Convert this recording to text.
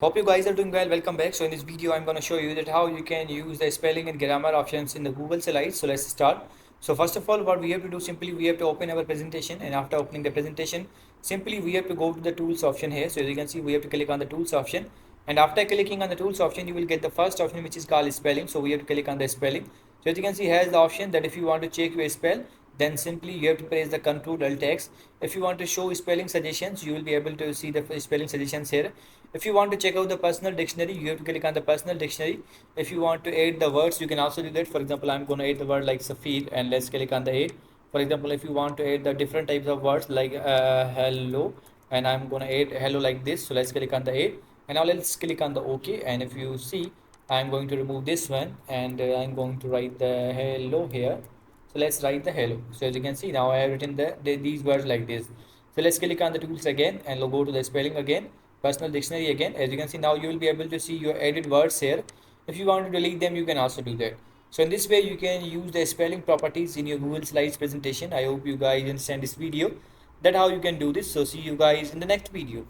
Hope you guys are doing well. Welcome back. So in this video, I'm going to show you that how you can use the spelling and grammar options in the Google slides. So let's start. So first of all, what we have to do, simply we have to open our presentation, and after opening the presentation, simply we have to go to the tools option here. So as you can see, we have to click on the tools option, and after clicking on the tools option, you will get the first option, which is called spelling. So we have to click on the spelling. So as you can see, has the option that if you want to check your spell, then simply you have to press the Ctrl Alt X. If you want to show spelling suggestions, you will be able to see the spelling suggestions here. If you want to check out the personal dictionary, you have to click on the personal dictionary. If you want to add the words, you can also do that. For example, I'm going to add the word like Safir, and let's click on the add. For example, if you want to add the different types of words like hello, and I'm going to add hello like this, so let's click on the add, and now let's click on the OK. And if you see, I'm going to remove this one, and I'm going to write the hello here. So let's write the hello. So as you can see, now I have written these words like this. So let's click on the tools again, and we'll go to the spelling again, personal dictionary again. As you can see, now you will be able to see your added words here. If you want to delete them, you can also do that. So in this way, you can use the spelling properties in your Google Slides presentation. I hope you guys understand this video, that how you can do this. So see you guys in the next video.